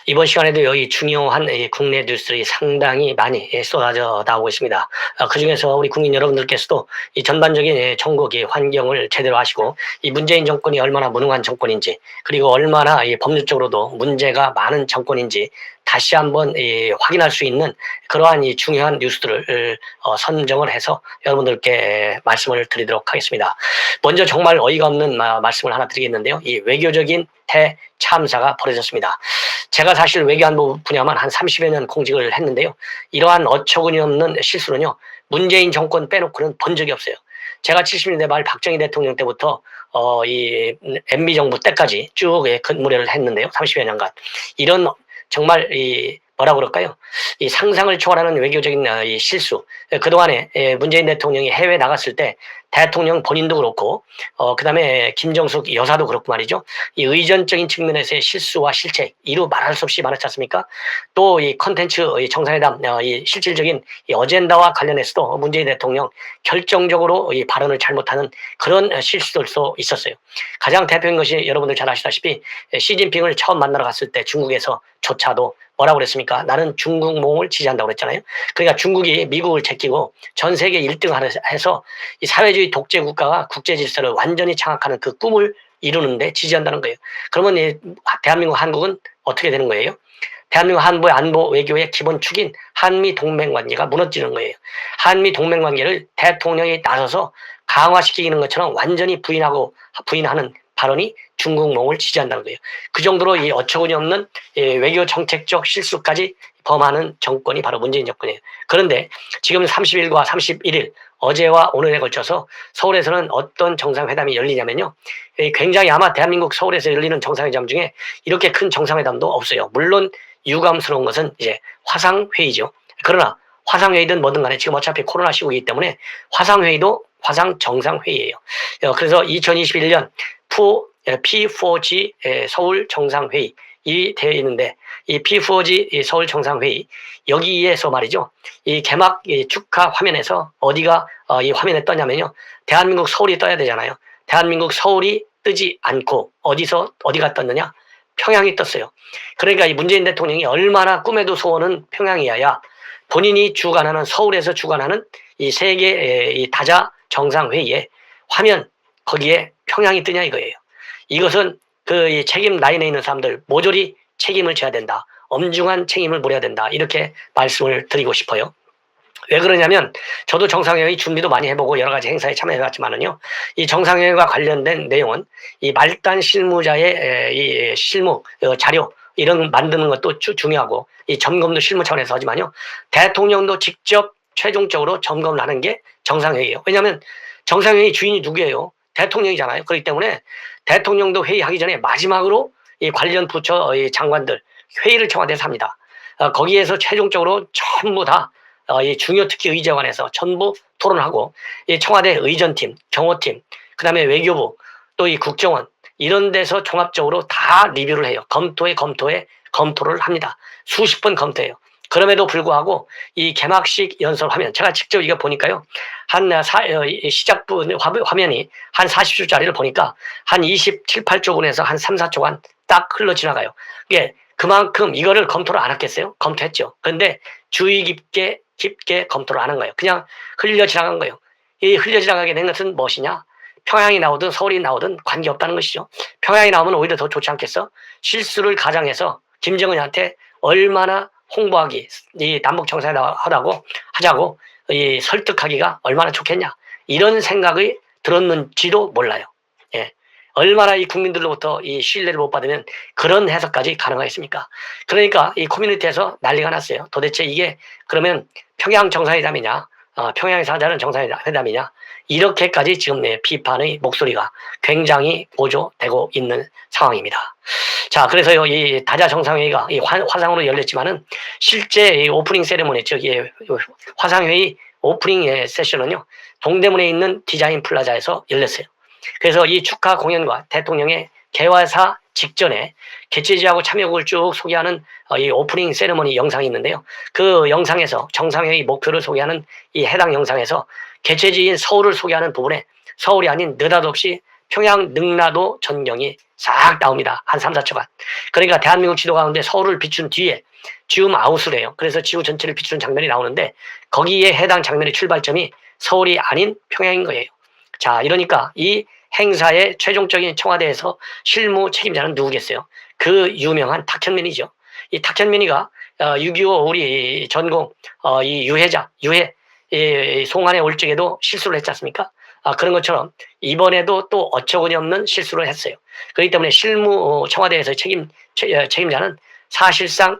이번 시간에도 여기 중요한 국내 뉴스들이 상당히 많이 쏟아져 나오고 있습니다. 그중에서 우리 국민 여러분들께서도 이 전반적인 전국 환경을 제대로 아시고 이 문재인 정권이 얼마나 무능한 정권인지, 그리고 얼마나 법률적으로도 문제가 많은 정권인지 다시 한번 확인할 수 있는 그러한 이 중요한 뉴스들을 선정을 해서 여러분들께 말씀을 드리도록 하겠습니다. 먼저 정말 어이가 없는 말씀을 하나 드리겠는데요. 이 외교적인 대참사가 벌어졌습니다. 제가 사실 외교안보 분야만 한 30여 년 공직을 했는데요. 이러한 어처구니 없는 실수는요, 문재인 정권 빼놓고는 본 적이 없어요. 제가 70년대 말 박정희 대통령 때부터 이 MB 정부 때까지 쭉 근무를 했는데요. 30여 년간. 이런 정말 이 뭐라 그럴까요? 이 상상을 초월하는 외교적인 이 실수. 그동안에 문재인 대통령이 해외 나갔을 때 대통령 본인도 그렇고, 그다음에 김정숙 여사도 그렇고 말이죠. 이 의전적인 측면에서의 실수와 실책, 이루 말할 수 없이 많았지 않습니까? 또 이 컨텐츠 정상회담, 이 실질적인 이 어젠다와 관련해서도 문재인 대통령 결정적으로 이 발언을 잘못하는 그런 실수들도 있었어요. 가장 대표적인 것이 여러분들 잘 아시다시피 시진핑을 처음 만나러 갔을 때 중국에서조차도 뭐라고 그랬습니까? 나는 중국몽을 지지한다고 그랬잖아요. 그러니까 중국이 미국을 제끼고 전 세계 1등을 해서 이 사회주의 독재 국가가 국제 질서를 완전히 장악하는 그 꿈을 이루는데 지지한다는 거예요. 그러면 이 대한민국 한국은 어떻게 되는 거예요? 대한민국 한국의 안보 외교의 기본 축인 한미 동맹 관계가 무너지는 거예요. 한미 동맹 관계를 대통령이 나서서 강화시키는 것처럼 완전히 부인하는 발언이 중국몽을 지지한다는 거예요. 그 정도로 이 어처구니 없는 외교 정책적 실수까지 범하는 정권이 바로 문재인 정권이에요. 그런데 지금 30일과 31일 어제와 오늘에 걸쳐서 서울에서는 어떤 정상회담이 열리냐면요. 굉장히 아마 대한민국 서울에서 열리는 정상회담 중에 이렇게 큰 정상회담도 없어요. 물론 유감스러운 것은 이제 화상회의죠. 그러나 화상회의든 뭐든 간에 지금 어차피 코로나 시국이기 때문에 화상회의도 화상정상회의예요. 그래서 2021년 P4G 서울 정상회의 이 되어 있는데, 이 P4G 서울 정상회의 여기에서 말이죠. 이 개막 축하 화면에서 어디가 이 화면에 떠냐면요. 대한민국 서울이 떠야 되잖아요. 대한민국 서울이 뜨지 않고 어디가 떴느냐? 평양이 떴어요. 그러니까 이 문재인 대통령이 얼마나 꿈에도 소원은 평양이어야 본인이 주관하는, 서울에서 주관하는 이 세계 이 다자 정상회의에 화면 거기에 평양이 뜨냐 이거예요. 이것은 그 책임 라인에 있는 사람들 모조리 책임을 져야 된다. 엄중한 책임을 물어야 된다. 이렇게 말씀을 드리고 싶어요. 왜 그러냐면 저도 정상회의 준비도 많이 해보고 여러 가지 행사에 참여해봤지만은요, 이 정상회의와 관련된 내용은 이 말단 실무자의 이 실무 자료 이런 만드는 것도 중요하고, 이 점검도 실무 차원에서 하지만요, 대통령도 직접 최종적으로 점검을 하는 게 정상회의예요. 왜냐하면 정상회의 주인이 누구예요? 대통령이잖아요. 그렇기 때문에 대통령도 회의하기 전에 마지막으로 이 관련 부처 장관들 회의를 청와대에서 합니다. 거기에서 최종적으로 전부 다 이 중요 특히 의제관에서 전부 토론하고, 이 청와대 의전팀, 경호팀, 그다음에 외교부, 또 이 국정원 이런 데서 종합적으로 다 리뷰를 해요. 검토를 합니다. 수십 번 검토해요. 그럼에도 불구하고 이 개막식 연설 화면 제가 직접 이거 보니까요. 시작부 화면이 한 40초짜리를 보니까 한 27, 8초분에서 한 3, 4초간 딱 흘러 지나가요. 이게 그만큼 이거를 검토를 안 했겠어요? 검토했죠. 그런데 주의 깊게 검토를 안 한 거예요. 그냥 흘려 지나간 거예요. 이 흘려 지나가게 된 것은 무엇이냐? 평양이 나오든 서울이 나오든 관계없다는 것이죠. 평양이 나오면 오히려 더 좋지 않겠어? 실수를 가장해서 김정은한테 얼마나 홍보하기, 이 남북 정상회담 하자고 이 설득하기가 얼마나 좋겠냐, 이런 생각이 들었는지도 몰라요. 예. 얼마나 이 국민들로부터 이 신뢰를 못 받으면 그런 해석까지 가능하겠습니까? 그러니까 이 커뮤니티에서 난리가 났어요. 도대체 이게 그러면 평양 정상회담이냐, 평양에서 하자는 정상회담이냐, 이렇게까지 지금 비판의 목소리가 굉장히 고조되고 있는 상황입니다. 자, 그래서요, 이 다자 정상회의가 이 화상으로 열렸지만은 실제 이 오프닝 세레모니, 즉 화상회의 오프닝 세션은요, 동대문에 있는 디자인 플라자에서 열렸어요. 그래서 이 축하 공연과 대통령의 개화사 직전에 개최지하고 참여국을 쭉 소개하는 이 오프닝 세레머니 영상이 있는데요. 그 영상에서 정상회의 목표를 소개하는 이 해당 영상에서 개최지인 서울을 소개하는 부분에 서울이 아닌 느닷없이 평양 능라도 전경이 싹 나옵니다. 한 3, 4초간. 그러니까 대한민국 지도 가운데 서울을 비춘 뒤에 줌 아웃을 해요. 그래서 지구 전체를 비추는 장면이 나오는데 거기에 해당 장면의 출발점이 서울이 아닌 평양인 거예요. 자, 이러니까 이 행사의 최종적인 청와대에서 실무 책임자는 누구겠어요? 그 유명한 탁현민이죠. 이 탁현민이가 6.25 우리 전공 이 유해 송환에 올 적에도 실수를 했지 않습니까? 그런 것처럼 이번에도 또 어처구니 없는 실수를 했어요. 그렇기 때문에 실무 청와대에서 책임자는 사실상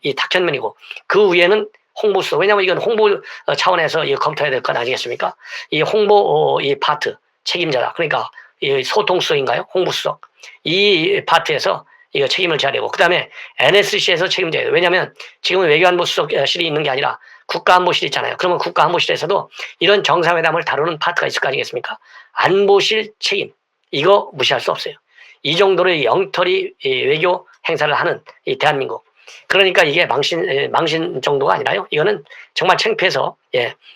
이 탁현민이고 그 위에는 홍보수석. 왜냐하면 이건 홍보 차원에서 이거 검토해야 될 건 아니겠습니까? 이 홍보 이 파트 책임자다. 그러니까 이 소통수석인가요? 홍보수석. 이 파트에서 이거 책임을 져야 되고, 그 다음에 NSC에서 책임져야 돼요. 왜냐하면 지금은 외교안보 수석실이 있는 게 아니라 국가안보실이 있잖아요. 그러면 국가안보실에서도 이런 정상회담을 다루는 파트가 있을 거 아니겠습니까? 안보실 책임. 이거 무시할 수 없어요. 이 정도로 영털이 외교 행사를 하는 이 대한민국. 그러니까 이게 망신 정도가 아니라요. 이거는 정말 창피해서,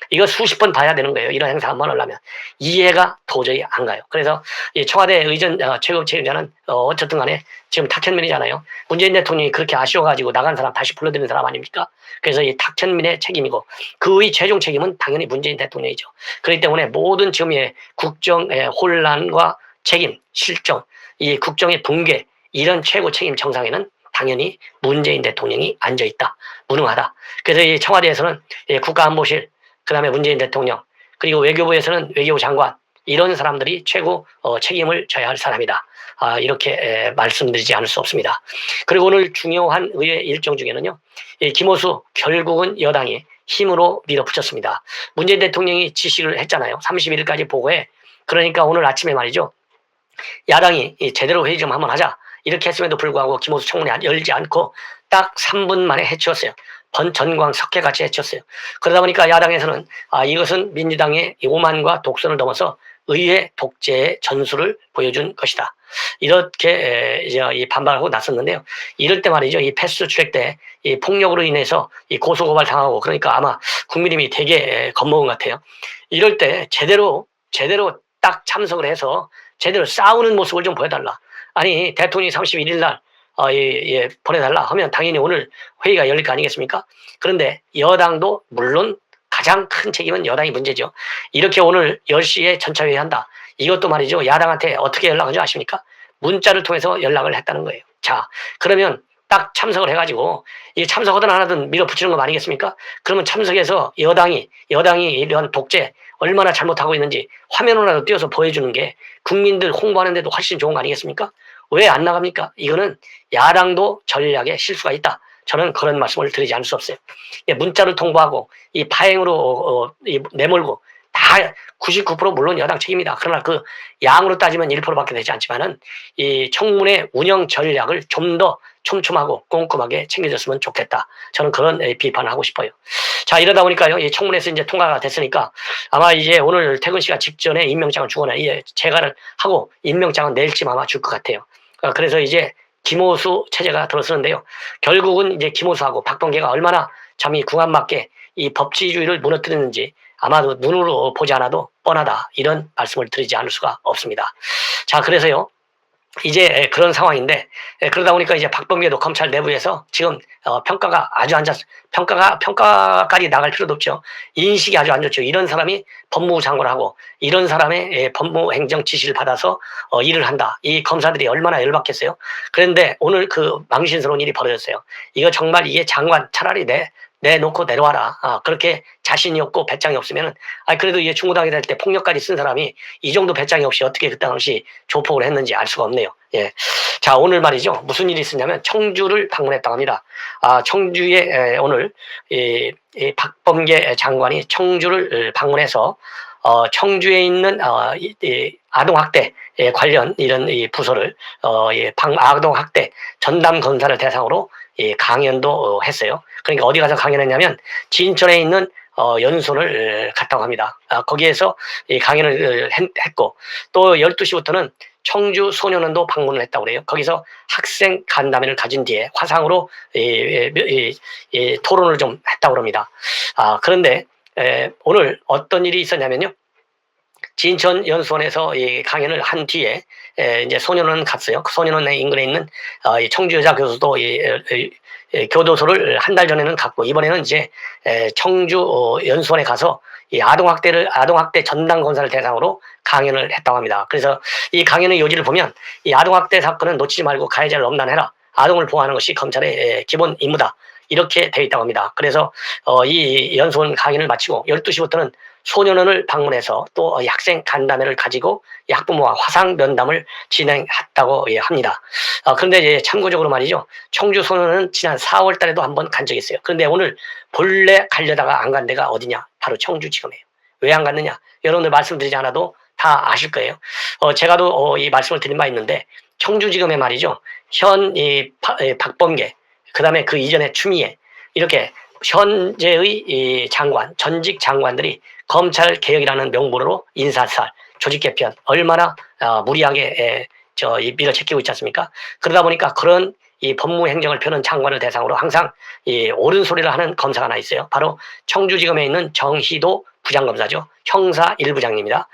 이거 수십 번 봐야 되는 거예요. 이런 행사 한번 하려면. 이해가 도저히 안 가요. 그래서 이 청와대 의전 최고 책임자는 어쨌든 간에 지금 탁현민이잖아요. 문재인 대통령이 그렇게 아쉬워가지고 나간 사람 다시 불러들인 사람 아닙니까? 그래서 이 탁현민의 책임이고 그의 최종 책임은 당연히 문재인 대통령이죠. 그렇기 때문에 모든 지금의 국정의 혼란과 책임, 실정, 이 국정의 붕괴, 이런 최고 책임 정상에는 당연히 문재인 대통령이 앉아있다. 무능하다. 그래서 이 청와대에서는 국가안보실, 그 다음에 문재인 대통령, 그리고 외교부에서는 외교부 장관, 이런 사람들이 최고 책임을 져야 할 사람이다. 이렇게 말씀드리지 않을 수 없습니다. 그리고 오늘 중요한 의회 일정 중에는요, 이 김호수 결국은 여당이 힘으로 밀어붙였습니다. 문재인 대통령이 지시를 했잖아요. 31일까지 보고해. 그러니까 오늘 아침에 말이죠. 야당이 제대로 회의 좀 한번 하자. 이렇게 했음에도 불구하고 김호수 청문회 열지 않고 딱 3분 만에 해치웠어요. 전광 석회같이 해치웠어요. 그러다 보니까 야당에서는 이것은 민주당의 오만과 독선을 넘어서 의회 독재의 전술을 보여준 것이다. 이렇게 이제 반발하고 나섰는데요. 이럴 때 말이죠. 이 패스트 트랙 때 이 폭력으로 인해서 이 고소고발 당하고, 그러니까 아마 국민의힘이 되게 겁먹은 것 같아요. 이럴 때 제대로 딱 참석을 해서 제대로 싸우는 모습을 좀 보여달라. 아니, 대통령이 31일 날 보내달라 하면 당연히 오늘 회의가 열릴 거 아니겠습니까? 그런데 여당도 물론 가장 큰 책임은 여당이 문제죠. 이렇게 오늘 10시에 전차회의 한다. 이것도 말이죠. 야당한테 어떻게 연락한 줄 아십니까? 문자를 통해서 연락을 했다는 거예요. 자, 그러면 딱 참석을 해가지고 이 참석하든 안 하든 밀어붙이는 거 아니겠습니까? 그러면 참석해서 여당이 이런 독재 얼마나 잘못하고 있는지 화면으로라도 띄워서 보여주는 게 국민들 홍보하는 데도 훨씬 좋은 거 아니겠습니까? 왜 안 나갑니까? 이거는 야당도 전략에 실수가 있다. 저는 그런 말씀을 드리지 않을 수 없어요. 문자를 통보하고 이 파행으로 내몰고 다 99% 물론 여당 책임이다. 그러나 그 양으로 따지면 1%밖에 되지 않지만은 이 청문회 운영 전략을 좀 더 촘촘하고 꼼꼼하게 챙겨줬으면 좋겠다. 저는 그런 비판을 하고 싶어요. 자, 이러다 보니까요, 이 청문회에서 이제 통과가 됐으니까 아마 이제 오늘 퇴근 시간 직전에 임명장을 주거나 재가를 하고 임명장은 내일쯤 아마 줄 것 같아요. 그래서 이제 김호수 체제가 들어서는데요. 결국은 이제 김호수하고 박범계가 얼마나 참 이 궁합맞게 이 법치주의를 무너뜨리는지 아마도 눈으로 보지 않아도 뻔하다. 이런 말씀을 드리지 않을 수가 없습니다. 자, 그래서요. 이제 그런 상황인데, 그러다 보니까 이제 박범계도 검찰 내부에서 지금 평가가 아주 안 좋습니다. 평가까지 나갈 필요도 없죠. 인식이 아주 안 좋죠. 이런 사람이 법무부 장관을 하고 이런 사람의 법무행정 지시를 받아서 일을 한다. 이 검사들이 얼마나 열받겠어요. 그런데 오늘 그 망신스러운 일이 벌어졌어요. 이거 정말 이게 장관 차라리 내놓고 내려와라. 그렇게 자신이 없고 배짱이 없으면은, 그래도 이게 충무당에 될 때 폭력까지 쓴 사람이 이 정도 배짱이 없이 어떻게 그 당시 조폭을 했는지 알 수가 없네요. 예. 자, 오늘 말이죠. 무슨 일이 있었냐면 청주를 방문했다고 합니다. 청주에 오늘 이 박범계 장관이 청주를 방문해서 청주에 있는 아동학대 관련 이런 이 부서를 아동학대 전담 검사를 대상으로 강연도 했어요. 그러니까 어디 가서 강연했냐면 진천에 있는 연수원을 갔다고 합니다. 거기에서 강연을 했고 또 12시부터는 청주 소년원도 방문을 했다고 그래요. 거기서 학생 간담회를 가진 뒤에 화상으로 토론을 좀 했다고 합니다. 그런데 오늘 어떤 일이 있었냐면요. 진천 연수원에서 이 강연을 한 뒤에 이제 소년원 갔어요. 그 소년원의 인근에 있는 이 청주여자 교수도 교도소를 한 달 전에는 갔고, 이번에는 이제 청주 연수원에 가서 이 아동학대 전담 검사를 대상으로 강연을 했다고 합니다. 그래서 이 강연의 요지를 보면, 이 아동학대 사건은 놓치지 말고 가해자를 엄단해라. 아동을 보호하는 것이 검찰의 기본 임무다. 이렇게 되어 있다고 합니다. 그래서 이 연수원 강연을 마치고 12시부터는 소년원을 방문해서 또 학생 간담회를 가지고 학부모와 화상 면담을 진행했다고 합니다. 그런데 이제 참고적으로 말이죠. 청주 소년원은 지난 4월 달에도 한번 간 적이 있어요. 그런데 오늘 본래 가려다가 안 간 데가 어디냐? 바로 청주지검이에요. 왜 안 갔느냐? 여러분들 말씀드리지 않아도 다 아실 거예요. 제가도 이 말씀을 드린 바 있는데, 청주지검에 말이죠. 박범계, 그 다음에 그 이전에 추미애, 이렇게 현재의 이 장관, 전직 장관들이 검찰 개혁이라는 명분으로 인사살, 조직 개편 얼마나 무리하게 밀어제끼고 있지 않습니까? 그러다 보니까 그런 이 법무행정을 펴는 장관을 대상으로 항상 이 옳은 소리를 하는 검사가 하나 있어요. 바로 청주지검에 있는 정희도 부장검사죠. 형사 1부장입니다.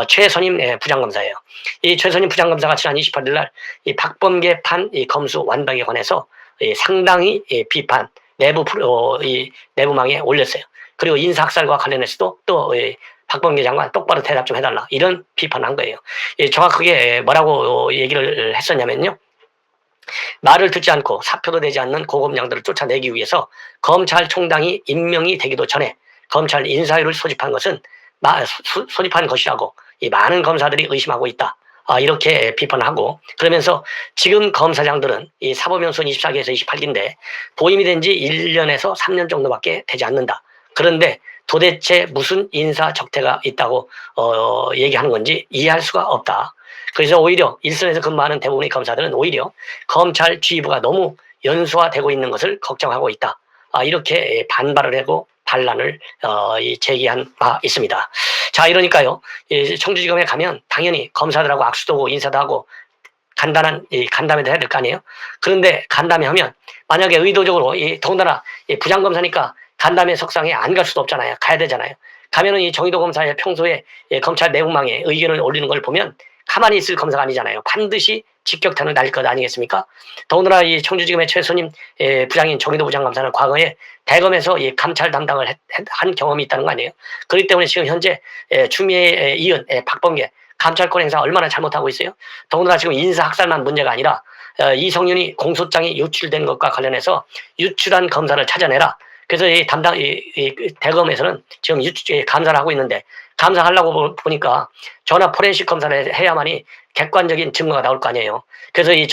최선임 부장검사예요. 이 최선임 부장검사가 지난 28일 날 이 박범계 판 이 검수 완박에 관해서 상당히 비판, 이 내부망에 올렸어요. 그리고 인사학살과 관련해서도 또 박범계 장관 똑바로 대답 좀 해달라, 이런 비판을 한 거예요. 정확하게 뭐라고 얘기를 했었냐면요. 말을 듣지 않고 사표도 내지 않는 고검장들을 쫓아내기 위해서 검찰총장이 임명이 되기도 전에 검찰 인사유를 소집한 것이라고 이 많은 검사들이 의심하고 있다. 이렇게 비판하고, 그러면서 지금 검사장들은 이 사법연수원 24기에서 28기인데 보임이 된 지 1년에서 3년 정도밖에 되지 않는다. 그런데 도대체 무슨 인사 적태가 있다고 얘기하는 건지 이해할 수가 없다. 그래서 오히려 일선에서 근무하는 대부분의 검사들은 오히려 검찰 지휘부가 너무 연수화되고 있는 것을 걱정하고 있다. 이렇게 반발을 하고 반란을 제기한 바 있습니다. 자, 이러니까요, 청주지검에 가면 당연히 검사들하고 악수도 하고 인사도 하고 간단한 간담회도 해야 될 거 아니에요. 그런데 간담회 하면 만약에 의도적으로 더군다나 부장검사니까 간담회 석상에 안 갈 수도 없잖아요. 가야 되잖아요. 가면은 이 정의도 검사의 평소에 검찰 내부망에 의견을 올리는 걸 보면 가만히 있을 검사가 아니잖아요. 반드시 직격탄을 날릴 것 아니겠습니까? 더군다나 이 청주지검의 최선임 부장인 정의도 부장검사는 과거에 대검에서 이 감찰 담당을 한 경험이 있다는 거 아니에요. 그렇기 때문에 지금 현재 추미애에 이은 박범계 감찰권 행사 얼마나 잘못하고 있어요. 더군다나 지금 인사학살만 문제가 아니라 이성윤이 공소장이 유출된 것과 관련해서 유출한 검사를 찾아내라. 그래서 이 대검에서는 지금 감사를 하고 있는데, 감사하려고 보니까 전화 포렌식 검사를 해야만이 객관적인 증거가 나올 거 아니에요. 그래서 이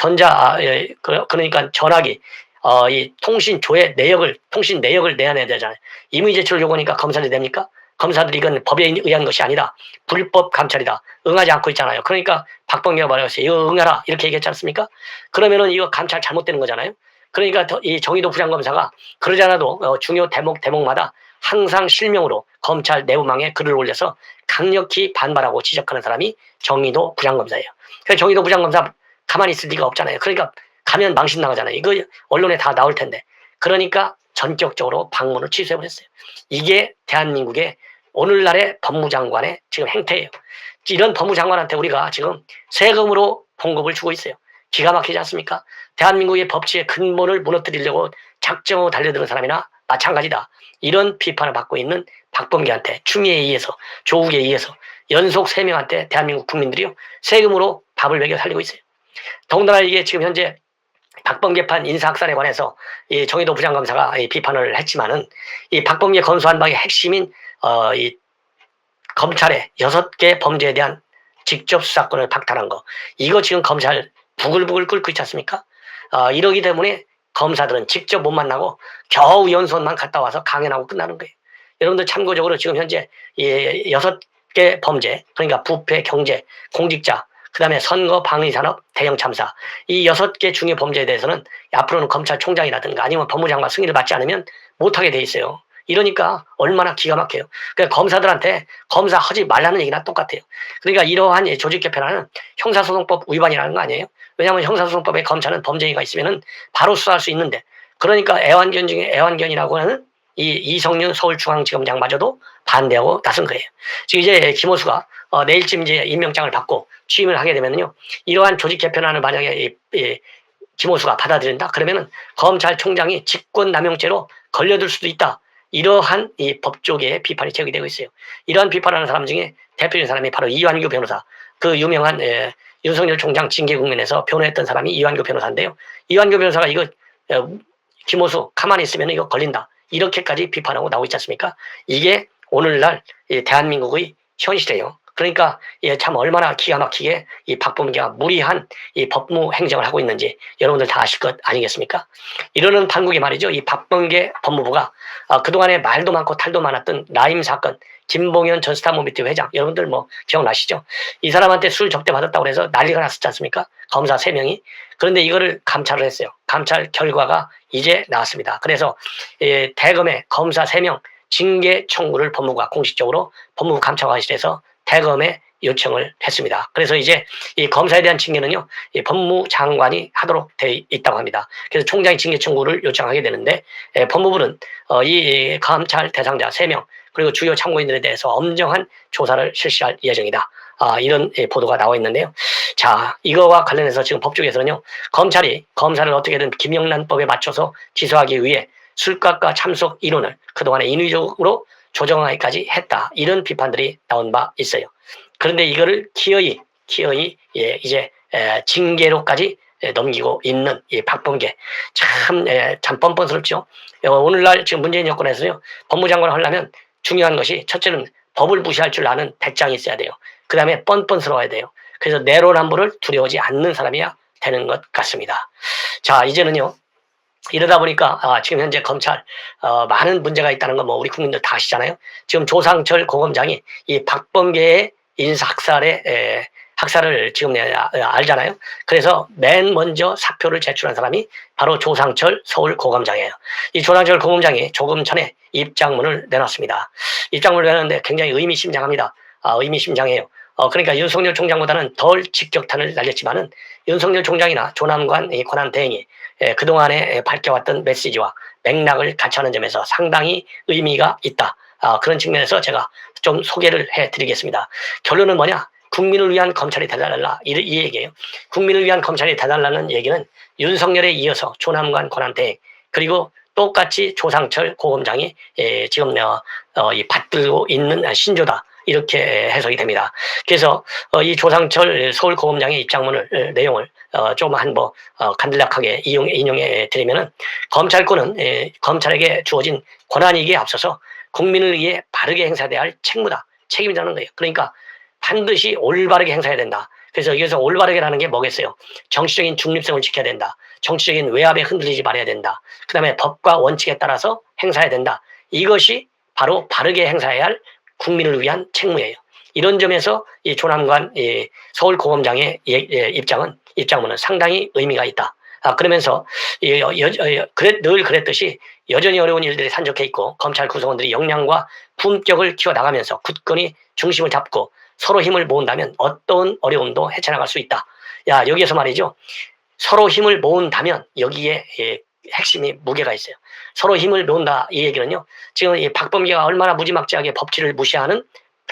그러니까 전화기, 이 통신 내역을 내야 되잖아요. 임의 제출 요구니까 검사들이 됩니까? 검사들이 이건 법에 의한 것이 아니라 불법 감찰이다. 응하지 않고 있잖아요. 그러니까 박범계가 말했어요. 이거 응하라. 이렇게 얘기했지 않습니까? 그러면은 이거 감찰 잘못되는 거잖아요. 그러니까 이 정의도 부장검사가 그러지 않아도 중요 대목마다 항상 실명으로 검찰 내부망에 글을 올려서 강력히 반발하고 지적하는 사람이 정의도 부장검사예요. 그래서 정의도 부장검사 가만히 있을 리가 없잖아요. 그러니까 가면 망신 나가잖아요. 이거 언론에 다 나올 텐데. 그러니까 전격적으로 방문을 취소해버렸어요. 이게 대한민국의 오늘날의 법무장관의 지금 행태예요. 이런 법무장관한테 우리가 지금 세금으로 봉급을 주고 있어요. 기가 막히지 않습니까? 대한민국의 법치의 근본을 무너뜨리려고 작정하고 달려드는 사람이나 마찬가지다. 이런 비판을 받고 있는 박범계한테, 추미애에 의해서, 조국에 의해서 연속 3명한테 대한민국 국민들이요, 세금으로 밥을 먹여 살리고 있어요. 더군다나 이게 지금 현재 박범계판 인사학살에 관해서 이 정의도 부장검사가 비판을 했지만은, 이 박범계 검수완박의 핵심인 이 검찰의 6개 범죄에 대한 직접 수사권을 박탈한 거, 이거 지금 검찰 부글부글 끓고 있지 않습니까? 이러기 때문에 검사들은 직접 못 만나고 겨우 연수원만 갔다 와서 강연하고 끝나는 거예요. 여러분들 참고적으로 지금 현재 6개 범죄, 그러니까 부패, 경제, 공직자, 그 다음에 선거, 방위산업, 대형 참사, 이 6개 중요 범죄에 대해서는 앞으로는 검찰총장이라든가 아니면 법무장관 승인을 받지 않으면 못하게 돼 있어요. 이러니까 얼마나 기가 막혀요. 그러니까 검사들한테 검사하지 말라는 얘기나 똑같아요. 그러니까 이러한 조직 개편하는 형사소송법 위반이라는 거 아니에요? 왜냐하면 형사소송법에 검찰은 범죄가 있으면은 바로 수사할 수 있는데, 그러니까 애완견 중에 애완견이라고 하는 이 이성윤 서울중앙지검장마저도 반대하고 나선 거예요. 지금 이제 김호수가 내일쯤 이제 임명장을 받고 취임을 하게 되면요, 이러한 조직 개편안을 만약에 김호수가 받아들인다 그러면은 검찰총장이 직권남용죄로 걸려들 수도 있다. 이러한 이 법조계의 비판이 제기되고 있어요. 이러한 비판하는 사람 중에 대표적인 사람이 바로 이완규 변호사, 그 유명한 윤석열 총장 징계 국면에서 변호했던 사람이 이완규 변호사인데요. 이완규 변호사가 이거 김호수 가만히 있으면 이거 걸린다, 이렇게까지 비판하고 나오고 있지 않습니까? 이게 오늘날 대한민국의 현실이에요. 그러니까 참 얼마나 기가 막히게 이 박범계가 무리한 이 법무 행정을 하고 있는지 여러분들 다 아실 것 아니겠습니까? 이러는 판국에 말이죠, 이 박범계 법무부가 그동안에 말도 많고 탈도 많았던 라임 사건, 김봉현 전 스타모비티 회장, 여러분들 뭐 기억나시죠? 이 사람한테 술 접대 받았다고 해서 난리가 났었지 않습니까? 검사 3명이. 그런데 이거를 감찰을 했어요. 감찰 결과가 이제 나왔습니다. 그래서 대검의 검사 3명 징계 청구를 법무부가 공식적으로 법무부 감찰관실에서 대검에 요청을 했습니다. 그래서 이제 이 검사에 대한 징계는요, 이 법무장관이 하도록 되어 있다고 합니다. 그래서 총장이 징계 청구를 요청하게 되는데, 법무부는 이 감찰 대상자 3명 그리고 주요 참고인들에 대해서 엄정한 조사를 실시할 예정이다. 이런 보도가 나와 있는데요. 자, 이거와 관련해서 지금 법조계에서는요, 검찰이 검사를 어떻게든 김영란법에 맞춰서 기소하기 위해 술값과 참석 인원을 그동안에 인위적으로 조정하기까지 했다, 이런 비판들이 나온 바 있어요. 그런데 이거를 기어이 이제 징계로까지 넘기고 있는 이 박범계, 참 뻔뻔스럽죠. 오늘날 지금 문재인 정권에서요, 법무장관을 하려면 중요한 것이 첫째는 법을 무시할 줄 아는 배짱이 있어야 돼요. 그 다음에 뻔뻔스러워야 돼요. 그래서 내로남불을 두려워하지 않는 사람이야 되는 것 같습니다. 자, 이제는요, 이러다 보니까 지금 현재 검찰 많은 문제가 있다는 건 뭐 우리 국민들 다 아시잖아요. 지금 조상철 고검장이 이 박범계의 학살을 지금 알잖아요. 그래서 맨 먼저 사표를 제출한 사람이 바로 조상철 서울고검장이에요. 이 조상철 고검장이 조금 전에 입장문을 내놨습니다. 입장문을 내놨는데 굉장히 의미심장합니다. 의미심장해요. 그러니까 윤석열 총장보다는 덜 직격탄을 날렸지만은 윤석열 총장이나 조남관 권한대행이 그동안에 밝혀왔던 메시지와 맥락을 같이 하는 점에서 상당히 의미가 있다. 그런 측면에서 제가 좀 소개를 해드리겠습니다. 결론은 뭐냐? 국민을 위한 검찰이 되달라, 이 얘기예요. 국민을 위한 검찰이 되달라는 얘기는 윤석열에 이어서 조남관 권한대행 그리고 똑같이 조상철 고검장이 지금 받들고 있는 신조다, 이렇게 해석이 됩니다. 그래서 이 조상철 서울고검장의 입장문을 내용을 조금 간략하게 인용해 드리면은, 검찰권은 검찰에게 주어진 권한이기에 앞서서 국민을 위해 바르게 행사돼야 할 책무다, 책임이라는 거예요. 그러니까 반드시 올바르게 행사해야 된다. 그래서 여기서 올바르게라는 게 뭐겠어요? 정치적인 중립성을 지켜야 된다. 정치적인 외압에 흔들리지 말아야 된다. 그 다음에 법과 원칙에 따라서 행사해야 된다. 이것이 바로 바르게 행사해야 할 국민을 위한 책무예요. 이런 점에서 이 조남관 서울고검장의 입장문은 상당히 의미가 있다. 그러면서 늘 그랬듯이 여전히 어려운 일들이 산적해 있고 검찰 구성원들이 역량과 품격을 키워나가면서 굳건히 중심을 잡고 서로 힘을 모은다면 어떤 어려움도 헤쳐나갈 수 있다. 여기에서 말이죠, 서로 힘을 모은다면 여기에 핵심이 무게가 있어요. 서로 힘을 모은다, 이 얘기는요, 지금 이 박범계가 얼마나 무지막지하게 법치를 무시하는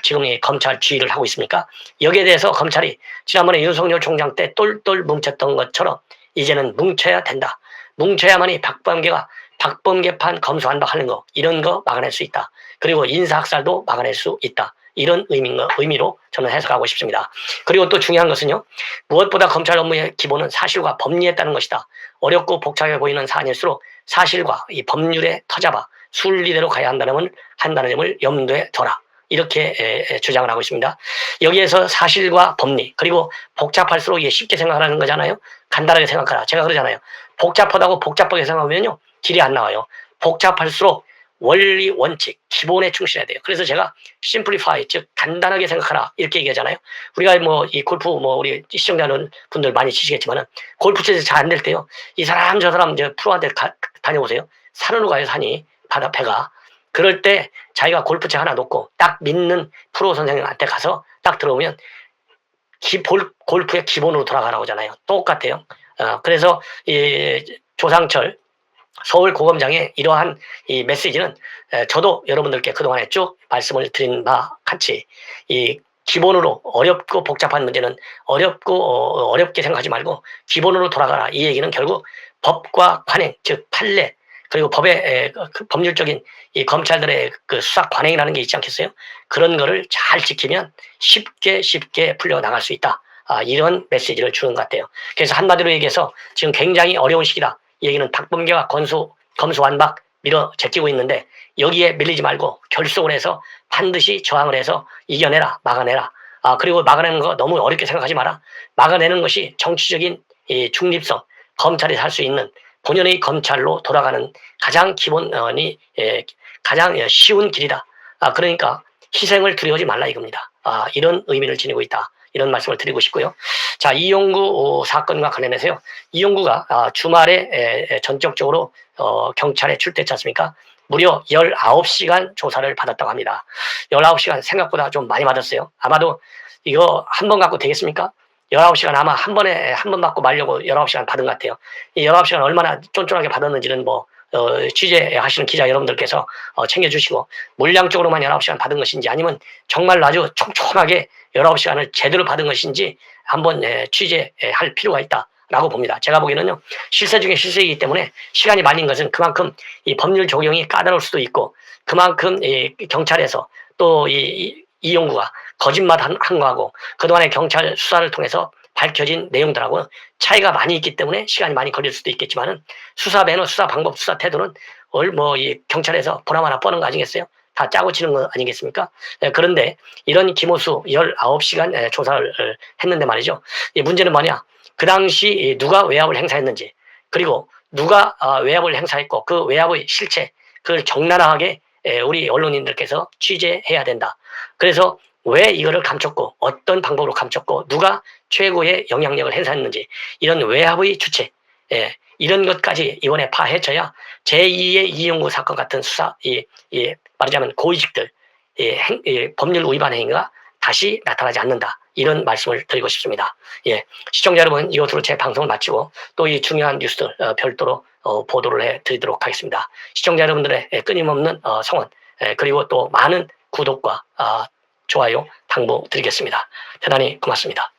지금 이 검찰 지휘를 하고 있습니까? 여기에 대해서 검찰이 지난번에 윤석열 총장 때 똘똘 뭉쳤던 것처럼 이제는 뭉쳐야 된다. 뭉쳐야만이 박범계가 박범계판 검수한박 하는 거, 이런 거 막아낼 수 있다. 그리고 인사학살도 막아낼 수 있다. 이런 의미로 저는 해석하고 싶습니다. 그리고 또 중요한 것은요, 무엇보다 검찰 업무의 기본은 사실과 법리에 따른 것이다. 어렵고 복잡해 보이는 사안일수록 사실과 이 법률에 터잡아 순리대로 가야 한다는 점을 염두에 둬라. 이렇게 주장을 하고 있습니다. 여기에서 사실과 법리, 그리고 복잡할수록 이게 쉽게 생각하는 거잖아요. 간단하게 생각하라. 제가 그러잖아요. 복잡하다고 복잡하게 생각하면요, 길이 안 나와요. 복잡할수록 원리, 원칙, 기본에 충실해야 돼요. 그래서 제가 심플리파이, 즉 간단하게 생각하라, 이렇게 얘기하잖아요. 우리가 이 골프 우리 시청자는 분들 많이 치시겠지만은 골프 치면서 잘 안 될 때요, 이 사람 저 사람 프로한테 다녀보세요. 산으로 가요, 산이 배가. 그럴 때 자기가 골프채 하나 놓고 딱 믿는 프로 선생님한테 가서 딱 들어오면 골프의 기본으로 돌아가라고 하잖아요. 똑같아요. 그래서 이 조상철 서울고검장의 이러한 이 메시지는 저도 여러분들께 그동안에 쭉 말씀을 드린 바 같이 이 기본으로 어렵고 복잡한 문제는 어렵게 생각하지 말고 기본으로 돌아가라. 이 얘기는 결국 법과 관행, 즉 판례, 그리고 법의 그 법률적인 이 검찰들의 그 수사 관행이라는 게 있지 않겠어요? 그런 거를 잘 지키면 쉽게 풀려 나갈 수 있다. 이런 메시지를 주는 것 같아요. 그래서 한마디로 얘기해서 지금 굉장히 어려운 시기다. 이 얘기는 박범계가 검수완박 밀어 제끼고 있는데 여기에 밀리지 말고 결속을 해서 반드시 저항을 해서 이겨내라, 막아내라. 그리고 막아내는 거 너무 어렵게 생각하지 마라. 막아내는 것이 정치적인 이 중립성, 검찰이 살 수 있는 본연의 검찰로 돌아가는 가장 기본이 가장 쉬운 길이다. 그러니까 희생을 두려워하지 말라 이겁니다. 이런 의미를 지니고 있다. 이런 말씀을 드리고 싶고요. 자, 이용구 사건과 관련해서요. 이용구가 주말에 전격적으로 경찰에 출두했지 않습니까? 무려 19시간 조사를 받았다고 합니다. 19시간 생각보다 좀 많이 받았어요. 아마도 이거 한 번 갖고 되겠습니까? 19시간 아마 한 번 받고 말려고 19시간 받은 것 같아요. 이 19시간 얼마나 쫀쫀하게 받았는지는 취재하시는 기자 여러분들께서 챙겨주시고 물량적으로만 19시간 받은 것인지 아니면 정말 아주 촘촘하게 19시간을 제대로 받은 것인지 한번 취재할 필요가 있다라고 봅니다. 제가 보기에는요. 실세 중에 실세이기 때문에 시간이 말린 것은 그만큼 이 법률 적용이 까다로울 수도 있고 그만큼 이 경찰에서 또 이용구가 거짓말 한 거하고 그동안의 경찰 수사를 통해서 밝혀진 내용들하고 차이가 많이 있기 때문에 시간이 많이 걸릴 수도 있겠지만은 수사 매너, 수사 방법, 수사 태도는 이 경찰에서 보나마나 뻔한 거 아니겠어요? 다 짜고 치는 거 아니겠습니까? 그런데 이런 김호수 19시간 조사를 했는데 말이죠. 이 문제는 뭐냐? 그 당시 누가 외압을 행사했는지 그리고 누가 외압을 행사했고 그 외압의 실체 그걸 적나라하게 우리 언론인들께서 취재해야 된다. 그래서 왜 이거를 감췄고 어떤 방법으로 감췄고 누가 최고의 영향력을 행사했는지 이런 외압의 주체 이런 것까지 이번에 파헤쳐야 제2의 이용구 사건 같은 수사 말하자면 고위직들 법률 위반 행위가 다시 나타나지 않는다. 이런 말씀을 드리고 싶습니다. 시청자 여러분 이것으로 제 방송을 마치고 또 이 중요한 뉴스들 별도로 보도를 해드리도록 하겠습니다. 시청자 여러분들의 끊임없는 성원 그리고 또 많은 구독과 좋아요 당부드리겠습니다. 대단히 고맙습니다.